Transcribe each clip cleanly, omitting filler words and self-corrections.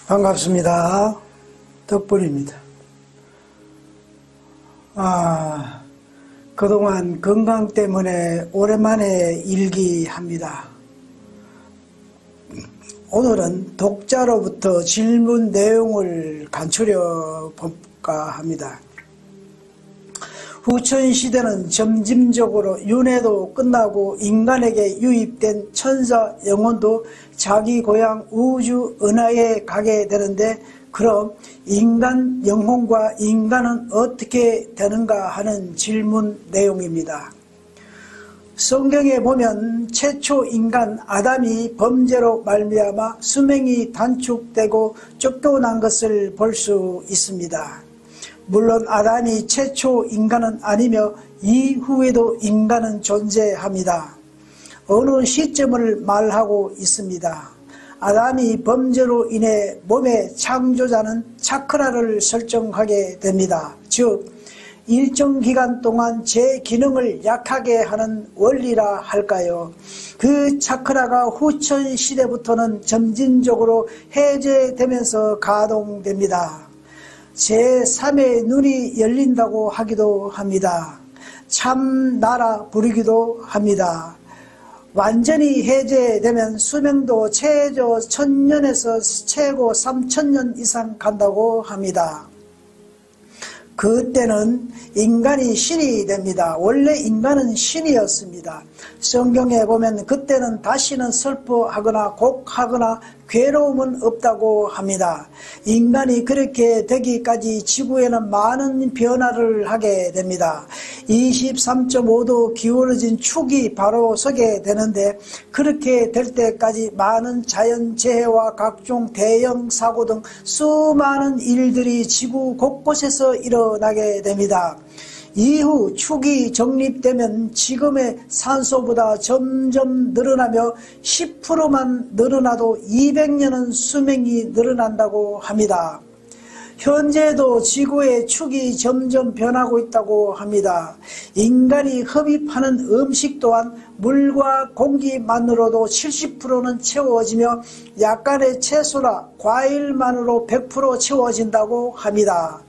반갑습니다. 덕분입니다. 그동안 건강 때문에 오랜만에 일기합니다. 오늘은 독자로부터 질문 내용을 간추려 볼까 합니다. 후천시대는 점진적으로 윤회도 끝나고 인간에게 유입된 천사 영혼도 자기 고향 우주 은하에 가게 되는데, 그럼 인간 영혼과 인간은 어떻게 되는가 하는 질문 내용입니다. 성경에 보면 최초 인간 아담이 범죄로 말미암아 수명이 단축되고 쫓겨난 것을 볼 수 있습니다. 물론 아담이 최초 인간은 아니며 이후에도 인간은 존재합니다. 어느 시점을 말하고 있습니다. 아담이 범죄로 인해 몸의 창조자는 차크라를 설정하게 됩니다. 즉 일정 기간 동안 제 기능을 약하게 하는 원리라 할까요? 그 차크라가 후천 시대부터는 점진적으로 해제되면서 가동됩니다. 제3의 눈이 열린다고 하기도 합니다. 참나라 부르기도 합니다. 완전히 해제되면 수명도 최저 1000년에서 최고 3000년 이상 간다고 합니다. 그때는 인간이 신이 됩니다. 원래 인간은 신이었습니다. 성경에 보면 그때는 다시는 슬퍼하거나 곡하거나 괴로움은 없다고 합니다. 인간이 그렇게 되기까지 지구에는 많은 변화를 하게 됩니다. 23.5도 기울어진 축이 바로 서게 되는데, 그렇게 될 때까지 많은 자연재해와 각종 대형 사고 등 수많은 일들이 지구 곳곳에서 일어나게 됩니다. 이후 축이 정립되면 지금의 산소보다 점점 늘어나며 10%만 늘어나도 200년은 수명이 늘어난다고 합니다. 현재도 지구의 축이 점점 변하고 있다고 합니다. 인간이 흡입하는 음식 또한 물과 공기만으로도 70%는 채워지며 약간의 채소나 과일만으로 100% 채워진다고 합니다.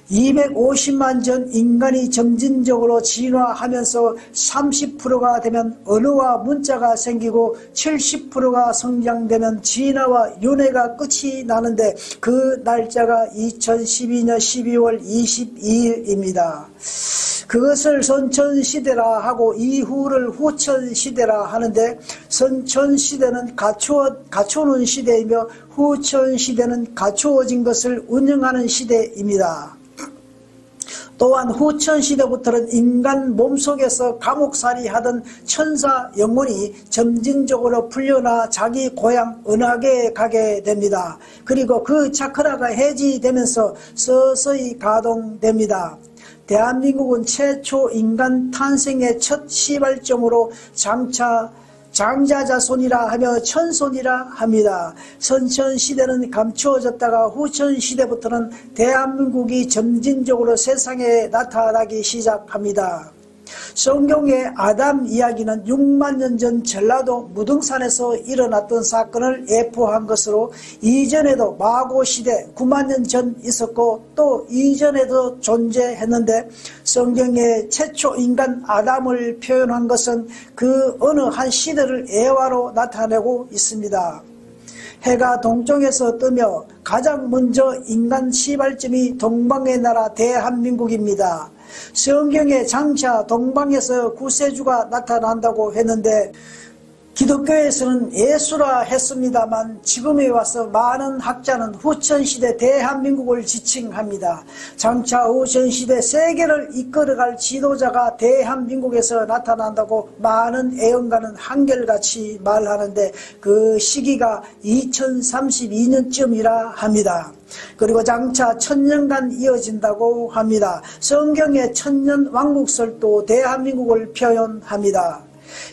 250만 전 인간이 점진적으로 진화하면서 30%가 되면 언어와 문자가 생기고 70%가 성장되면 진화와 윤회가 끝이 나는데, 그 날짜가 2012년 12월 22일입니다. 그것을 선천시대라 하고 이후를 후천시대라 하는데, 선천시대는 갖추는 시대이며 후천시대는 갖추어진 것을 운영하는 시대입니다. 또한 후천시대부터는 인간 몸속에서 감옥살이 하던 천사 영혼이 점진적으로 풀려나 자기 고향 은하계에 가게 됩니다. 그리고 그 차크라가 해지되면서 서서히 가동됩니다. 대한민국은 최초 인간 탄생의 첫 시발점으로 장자자손이라 하며 천손이라 합니다. 선천시대는 감추어졌다가 후천시대부터는 대한민국이 점진적으로 세상에 나타나기 시작합니다. 성경의 아담 이야기는 6만 년 전 전라도 무등산에서 일어났던 사건을 예포한 것으로, 이전에도 마고시대 9만 년 전 있었고 또 이전에도 존재했는데, 성경의 최초 인간 아담을 표현한 것은 그 어느 한 시대를 애화로 나타내고 있습니다. 해가 동쪽에서 뜨며 가장 먼저 인간 시발점이 동방의 나라 대한민국입니다. 성경에 장차 동방에서 구세주가 나타난다고 했는데, 기독교에서는 예수라 했습니다만 지금에 와서 많은 학자는 후천시대 대한민국을 지칭합니다. 장차 후천시대 세계를 이끌어갈 지도자가 대한민국에서 나타난다고 많은 애언가는 한결같이 말하는데, 그 시기가 2032년쯤이라 합니다. 그리고 장차 1000년간 이어진다고 합니다. 성경의 천년왕국설도 대한민국을 표현합니다.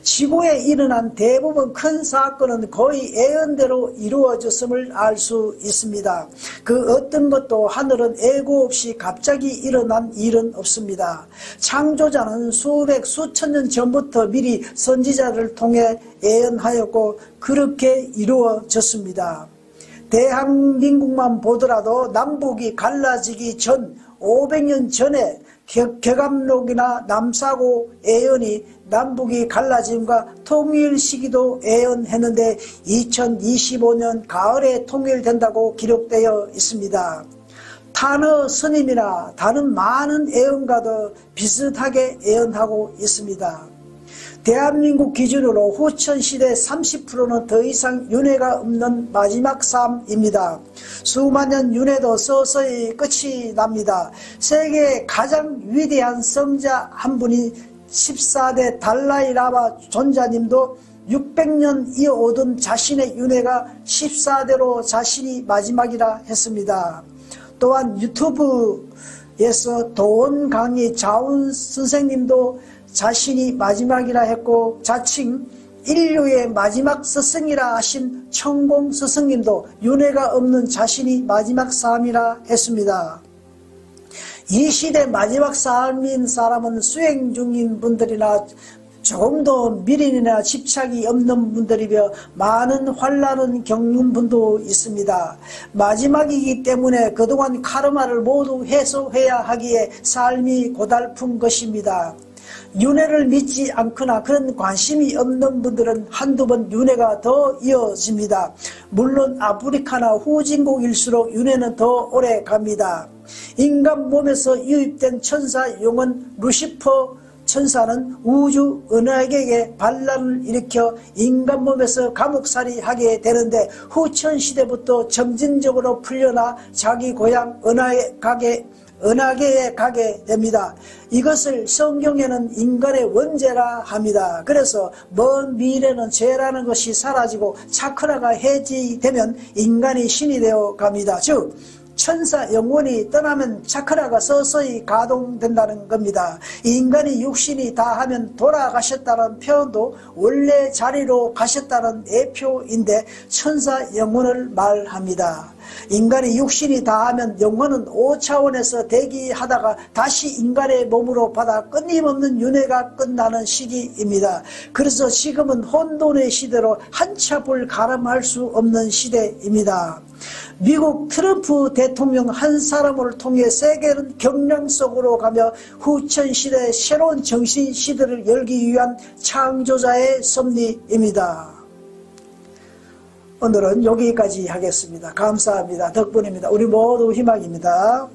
지구에 일어난 대부분 큰 사건은 거의 예언대로 이루어졌음을 알 수 있습니다. 그 어떤 것도 하늘은 예고 없이 갑자기 일어난 일은 없습니다. 창조자는 수백 수천 년 전부터 미리 선지자를 통해 예언하였고 그렇게 이루어졌습니다. 대한민국만 보더라도 남북이 갈라지기 전 500년 전에 격암록이나 남사고 애연이 남북이 갈라짐과 통일 시기도 애연했는데 2025년 가을에 통일된다고 기록되어 있습니다. 탄허 스님이나 다른 많은 애연가도 비슷하게 애연하고 있습니다. 대한민국 기준으로 후천시대 30%는 더 이상 윤회가 없는 마지막 삶입니다. 수만 년 윤회도 서서히 끝이 납니다. 세계의 가장 위대한 성자 한 분이 14대 달라이라마 존자님도 600년 이어오던 자신의 윤회가 14대로 자신이 마지막이라 했습니다. 또한 유튜브에서 도원 강의 자운 선생님도 자신이 마지막이라 했고, 자칭 인류의 마지막 스승이라 하신 청공 스승님도 윤회가 없는 자신이 마지막 삶이라 했습니다. 이 시대 마지막 삶인 사람은 수행 중인 분들이나 조금도 미련이나 집착이 없는 분들이며 많은 환난을 겪는 분도 있습니다. 마지막이기 때문에 그동안 카르마를 모두 해소해야 하기에 삶이 고달픈 것입니다. 윤회를 믿지 않거나 그런 관심이 없는 분들은 한두 번 윤회가 더 이어집니다. 물론 아프리카나 후진국일수록 윤회는 더 오래 갑니다. 인간 몸에서 유입된 천사 영혼 루시퍼 천사는 우주 은하계에 반란을 일으켜 인간 몸에서 감옥살이 하게 되는데 후천시대부터 점진적으로 풀려나 자기 고향 은하계에 가게 됩니다. 이것을 성경에는 인간의 원죄라 합니다. 그래서 먼 미래는 죄라는 것이 사라지고 차크라가 해지되면 인간이 신이 되어 갑니다. 즉 천사 영혼이 떠나면 차크라가 서서히 가동된다는 겁니다. 인간이 육신이 다하면 돌아가셨다는 표현도 원래 자리로 가셨다는 예표인데 천사 영혼을 말합니다. 인간이 육신이 다하면 영혼은 5차원에서 대기하다가 다시 인간의 몸으로 받아 끊임없는 윤회가 끝나는 시기입니다. 그래서 지금은 혼돈의 시대로 한참을 가름할 수 없는 시대입니다. 미국 트럼프 대통령 한 사람을 통해 세계는 경랑 속으로 가며 후천시대의 새로운 정신시대를 열기 위한 창조자의 섭리입니다. 오늘은 여기까지 하겠습니다. 감사합니다. 덕분입니다. 우리 모두 희망입니다.